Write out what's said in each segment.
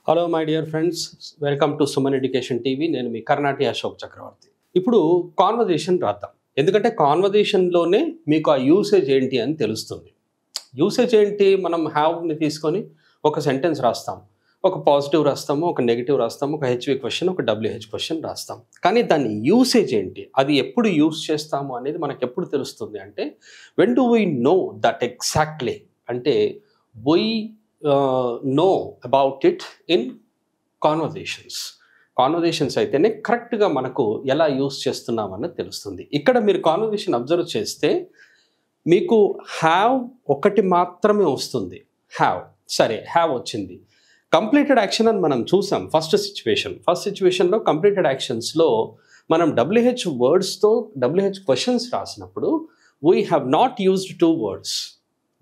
Hello my dear friends, welcome to Suman education TV. నేను మీ కర్ణాటి అశోక్ చక్రవర్తి. ఇప్పుడు conversation రాద్దాం, ఎందుకంటే కాన్వర్జేషన్లోనే మీకు ఆ యూసేజ్ ఏంటి అని తెలుస్తుంది. యూసేజ్ ఏంటి? మనం హ్యావ్ని తీసుకొని ఒక సెంటెన్స్ రాస్తాం, ఒక పాజిటివ్ రాస్తాము, ఒక నెగిటివ్ రాస్తాము, ఒక హెచ్వి క్వశ్చన్, ఒక డబ్ల్యూహెచ్ క్వశ్చన్ రాస్తాం. కానీ దాని యూసేజ్ ఏంటి, అది ఎప్పుడు యూస్ చేస్తాము అనేది మనకు ఎప్పుడు తెలుస్తుంది అంటే, when do we know that exactly, అంటే we know about it in conversations అయితేనే కరెక్ట్గా మనకు ఎలా యూస్ చేస్తున్నామన్నది తెలుస్తుంది. ఇక్కడ మీరు కాన్వర్జేషన్ అబ్జర్వ్ చేస్తే మీకు హ్యావ్ ఒకటి మాత్రమే వస్తుంది. సరే, హ్యావ్ వచ్చింది. కంప్లీటెడ్ యాక్షన్ అని మనం చూసాం. ఫస్ట్ సిచ్యువేషన్లో కంప్లీటెడ్ యాక్షన్స్లో మనం డబ్ల్యూహెచ్ వర్డ్స్తో డబ్ల్యూహెచ్ క్వశ్చన్స్ రాసినప్పుడు we have not used 2 words.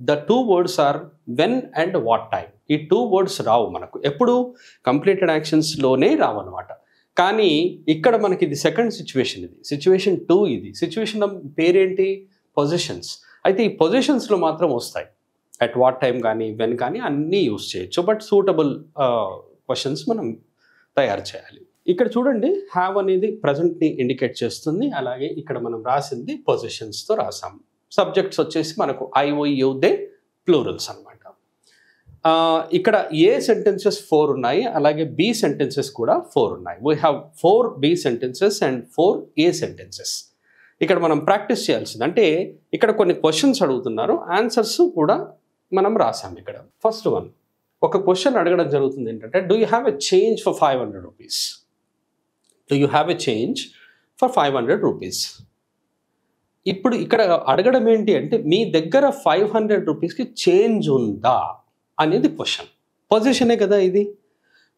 The 2 words are when and what time. ఈ 2 words రావు మనకు, ఎప్పుడు కంప్లీటెడ్ యాక్షన్స్లోనే రావు అనమాట. కానీ ఇక్కడ మనకి ఇది సెకండ్ సిచ్యువేషన్, ఇది సిచ్యువేషన్ 2. ఇది సిచ్యువేషన్ పేరేంటి? పొజిషన్స్. అయితే ఈ పొజిషన్స్లో మాత్రం వస్తాయి. అట్ వాట్ టైం కానీ వెన్ కానీ అన్నీ యూస్ చేయొచ్చు, బట్ సూటబుల్ క్వశ్చన్స్ మనం తయారు చేయాలి. ఇక్కడ చూడండి, హ్యావ్ అనేది ప్రజెంట్ని ఇండికేట్ చేస్తుంది. అలాగే ఇక్కడ మనం రాసింది పొజిషన్స్తో రాసాం. సబ్జెక్ట్స్ వచ్చేసి మనకు ఐ, యూ, దే ప్లూరల్స్ అనమాట. ఇక్కడ ఏ సెంటెన్సెస్ 4 ఉన్నాయి, అలాగే బి సెంటెన్సెస్ కూడా 4 ఉన్నాయి. We have 4 B sentences and 4 A sentences. ఇక్కడ మనం ప్రాక్టీస్ చేయాల్సింది అంటే, ఇక్కడ కొన్ని క్వశ్చన్స్ అడుగుతున్నారు, ఆన్సర్స్ కూడా మనం రాసాం. ఇక్కడ ఫస్ట్ వన్, ఒక క్వశ్చన్ అడగడం జరుగుతుంది ఏంటంటే, do you have a change for 500 rupees? Do you have a change for 500 rupees? ఇప్పుడు ఇక్కడ అడగడం ఏంటి అంటే, మీ దగ్గర 500 రూపీస్కి చేంజ్ ఉందా అనేది క్వశ్చన్. పొజిషనే కదా ఇది.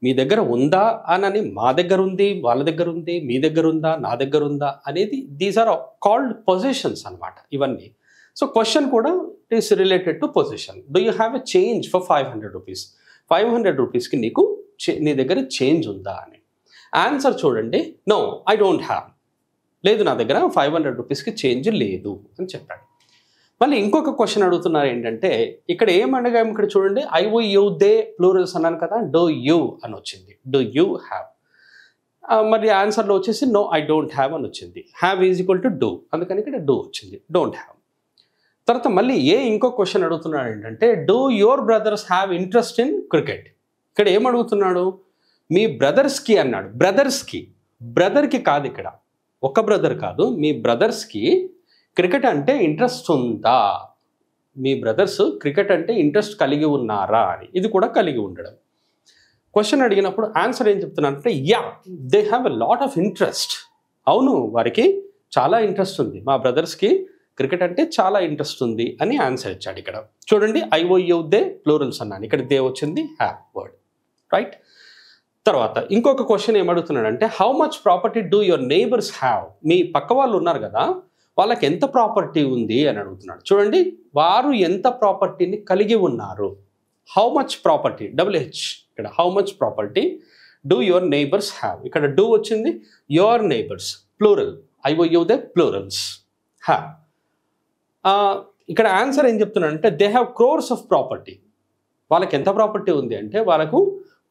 మీ దగ్గర ఉందా అని, మా దగ్గర ఉంది, వాళ్ళ దగ్గర ఉంది, మీ దగ్గర ఉందా, నా దగ్గర ఉందా అనేది, దీస్ ఆర్ కాల్డ్ పొజిషన్స్ అనమాట ఇవన్నీ. సో క్వశ్చన్ కూడా it is related to position. Do you have a change for 500 rupees? 500 రూపీస్కి నీకు నీ దగ్గర చేంజ్ ఉందా అని. ఆన్సర్ చూడండి, నో ఐ డోంట్ హ్యావ్. లేదు, నా దగ్గర 500 రూపీస్కి చేంజ్ లేదు అని చెప్పాడు. మళ్ళీ ఇంకొక క్వశ్చన్ అడుగుతున్నారు ఏంటంటే, ఇక్కడ ఏం అడగాము? ఇక్కడ చూడండి, ఐ, యూ, దే ప్లూరల్స్ అన్నాను కదా, డూ యూ అని వచ్చింది. Do you have. మరి ఆన్సర్లో వచ్చేసి నో ఐ డోంట్ హ్యావ్ అని వచ్చింది. Have is equal to do, అందుకని ఇక్కడ డూ వచ్చింది, డోంట్ హ్యావ్. తర్వాత మళ్ళీ ఇంకో క్వశ్చన్ అడుగుతున్నాడు ఏంటంటే, do your brothers have interest in cricket? ఇక్కడ ఏం అడుగుతున్నాడు? మీ బ్రదర్స్కి అన్నాడు. బ్రదర్కి కాదు, ఇక్కడ ఒక బ్రదర్ కాదు, మీ బ్రదర్స్కి క్రికెట్ అంటే ఇంట్రెస్ట్ ఉందా? మీ బ్రదర్స్ క్రికెట్ అంటే ఇంట్రెస్ట్ కలిగి ఉన్నారా అని. ఇది కూడా కలిగి ఉండడం. క్వశ్చన్ అడిగినప్పుడు ఆన్సర్ ఏం చెప్తున్నారంటే, yeah they have a lot of interest. అవును, వారికి చాలా ఇంట్రెస్ట్ ఉంది, మా బ్రదర్స్కి క్రికెట్ అంటే చాలా ఇంట్రెస్ట్ ఉంది అని ఆన్సర్ ఇచ్చాడు. ఇక్కడ చూడండి, ఐ, యూ, దే ప్లూరల్స్ అన్నాను, ఇక్కడ దే వచ్చింది, హ్యావ్ వర్డ్, రైట్. తర్వాత ఇంకొక క్వశ్చన్ ఏమడుగుతున్నాడంటే, how much property do your neighbours have? మీ పక్క వాళ్ళు ఉన్నారు కదా, వాళ్ళకి ఎంత ప్రాపర్టీ ఉంది అని అడుగుతున్నాడు. చూడండి, వారు ఎంత ప్రాపర్టీని కలిగి ఉన్నారు. How much property, WH. ఇక్కడ how much property do your neighbours have. ఇక్కడ డూ వచ్చింది, your neighbours plural, I, you, they plurals, have. ఇక్కడ ఆన్సర్ ఏం చెప్తున్నాడంటే, they have crores of property. వాళ్ళకి ఎంత ప్రాపర్టీ ఉంది అంటే, వాళ్ళకు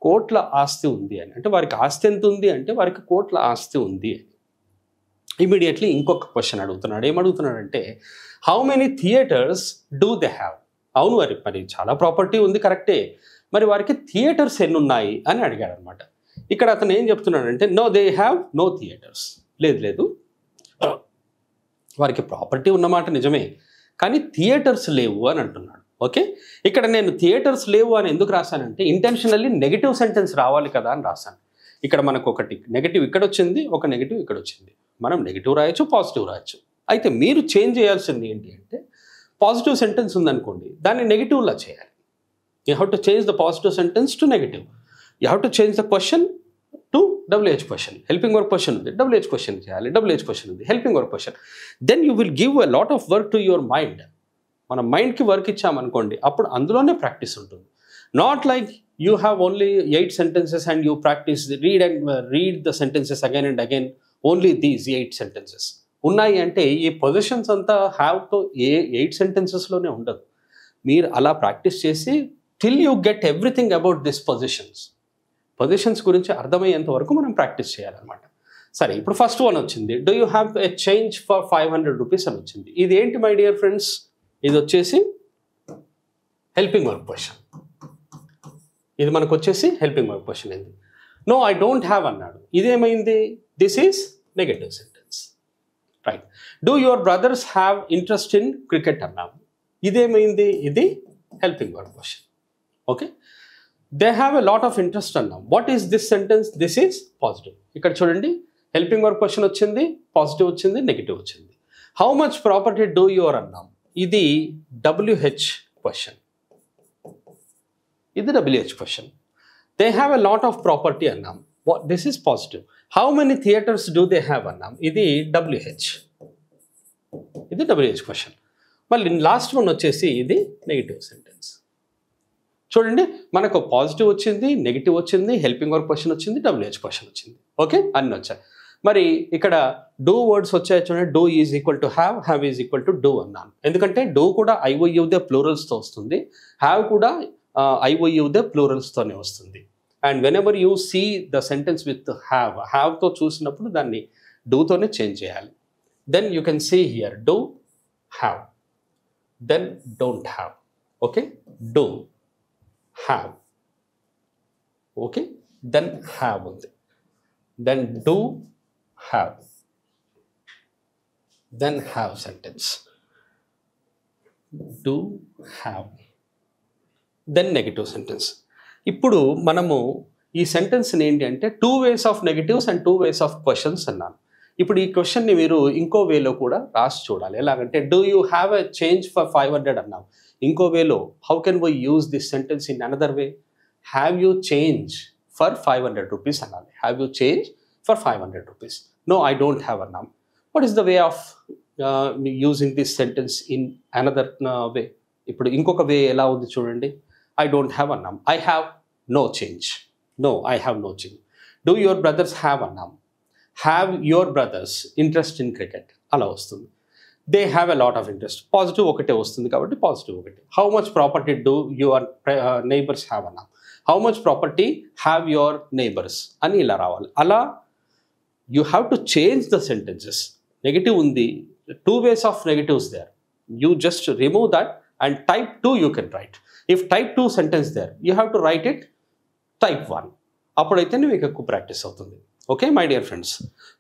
కోట్ల ఆస్తి ఉంది అని. అంటే వారికి ఆస్తి ఎంత ఉంది అంటే, వారికి కోట్ల ఆస్తి ఉంది అని. ఇమీడియట్లీ ఇంకొక క్వశ్చన్ అడుగుతున్నాడు. ఏమడుగుతున్నాడంటే, how many theatres do they have? అవును, మరి చాలా ప్రాపర్టీ ఉంది, కరెక్టే, మరి వారికి థియేటర్స్ ఎన్ని ఉన్నాయి అని అడిగాడు అనమాట. ఇక్కడ అతను ఏం చెప్తున్నాడంటే, no they have no theatres. లేదు, వారికి ప్రాపర్టీ ఉన్నమాట నిజమే, కానీ థియేటర్స్ లేవు అని అంటున్నాడు. ఓకే, ఇక్కడ నేను థియేటర్స్ లేవు అని ఎందుకు రాశానంటే, ఇంటెన్షనల్లీ నెగిటివ్ సెంటెన్స్ రావాలి కదా అని రాశాను. ఇక్కడ మనకు ఒకటి నెగిటివ్ ఇక్కడ వచ్చింది, ఒక నెగిటివ్ ఇక్కడ వచ్చింది. మనం నెగిటివ్ రాయొచ్చు, పాజిటివ్ రాయొచ్చు. అయితే మీరు చేంజ్ చేయాల్సింది ఏంటి అంటే, పాజిటివ్ సెంటెన్స్ ఉందనుకోండి, దాన్ని నెగిటివ్లా చేయాలి. You have to change the positive sentence to negative. You have to change the question to WH question. Helping verb question ఉంది, డబ్ల్యూహెచ్ క్వశ్చన్ చేయాలి. డబ్ల్యూహెచ్ క్వశ్చన్ ఉంది, helping verb question. Then you will give a lot of work to your mind. మన మైండ్కి work ఇచ్చామనుకోండి, అప్పుడు అందులోనే practice ఉంటుంది. Not like you have only 8 sentences and you practice read the sentences again and again, only these 8 sentences ఉన్నాయి అంటే, ఈ positions అంతా హ్యావ్తో 8 sentencesలోనే ఉండదు. మీరు అలా ప్రాక్టీస్ చేసి till you get everything about these positions. Positions గురించి అర్థమయ్యేంత వరకు మనం ప్రాక్టీస్ చేయాలన్నమాట. సరే, ఇప్పుడు ఫస్ట్ వన్ వచ్చింది, do you have a change for 500 rupees అని వచ్చింది. ఇది ఏంటి మై డియర్ ఫ్రెండ్స్? ఇది వచ్చేసి హెల్పింగ్ వర్క్ క్వశ్చన్. ఇది మనకు వచ్చేసి హెల్పింగ్ వర్క్ క్వశ్చన్ ఏంది? నో ఐ డోంట్ హ్యావ్ అన్నాడు. ఇదేమైంది? This is negative sentence, right. Do your brothers have interest in cricket అన్నాము. ఇదేమైంది? ఇది helping verb question. Okay, they have a lot of interest అన్నాం. What is this sentence? This is positive. ఇక్కడ చూడండి, helping verb question వచ్చింది, positive వచ్చింది, negative వచ్చింది. How much property do your అన్నాం. ఇది WH క్వశ్చన్. ఇది WH question. They have a lot of property అన్నాం. This is positive. How many theatres do they have అన్నాం. ఇది WH. ఇది WH క్వశ్చన్. మళ్ళీ లాస్ట్ వన్ వచ్చేసి ఇది నెగిటివ్ సెంటెన్స్. చూడండి, మనకు పాజిటివ్ వచ్చింది, నెగిటివ్ వచ్చింది, హెల్పింగ్ వర్క్ క్వశ్చన్ వచ్చింది, WH క్వశ్చన్ వచ్చింది. ఓకే, అన్నీ వచ్చాయి. మరి ఇక్కడ డూ వర్డ్స్ వచ్చాయి చూడండి. Do is equal to have, have is equal to do అన్నాను. ఎందుకంటే డూ కూడా IOUదే ప్లూరల్స్తో వస్తుంది, హ్యావ్ కూడా IOUదే ప్లూరల్స్తోనే వస్తుంది. And whenever you see the sentence with హ్యావ్తో చూసినప్పుడు దాన్ని డూతోనే చేంజ్ చేయాలి. Then you can see here do have, then don't have. Okay, do have, okay, then have ఉంది, then do have, then have sentence, do have, then negative sentence. ఇప్పుడు మనము ఈ సెంటెన్స్ని ఏంటి అంటే 2 ways of negatives and 2 ways of questions అన్నాను. ఇప్పుడు ఈ క్వశ్చన్ని మీరు ఇంకో వేలో కూడా రాసి చూడాలి. ఎలాగంటే do you have a change for 500 అన్నాం. ఇంకో వేలో how can we use this sentence in another way? Have you change for 500 rupees అనాలి. Have you change for 500 rupees. No I don't have అన్నాం. What is the way of using this sentence in another way? ఇప్పుడు ఇంకొక way ఎలా ఉంది చూడండి. I don't have అన్నాం. I have no change. No, I have no change. Do your brothers have అన్నాం. Have your brothers interest in cricket అలా వస్తుంది. They have a lot of interest. Positive ఒకటే వస్తుంది కాబట్టి పాజిటివ్ ఒకటి. How much property do your neighbours have అన్నాం. How much property have your neighbours అని ఇలా రావాలి. అలా you have to change the sentences. Negative ఉంది, 2 ways of negatives there. You just remove that and type 2 you can write. If type 2 sentence there, you have to write it type 1. అప్పుడైతేనే మీకు ఎక్కువ practice అవుతుంది. Okay my dear friends,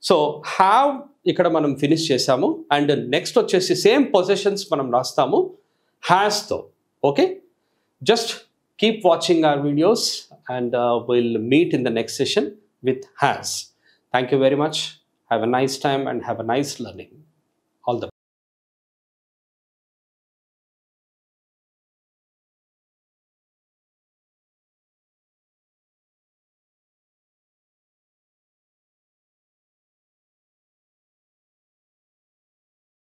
so have ఇక్కడ మనం finish చేసాము. అండ్ next వచ్చేసి same positions మనం రాస్తాము హ్యాస్తో. Okay, just keep watching our videos and will meet in the next session with has. Thank you very much. Have a nice time and have a nice learning. All the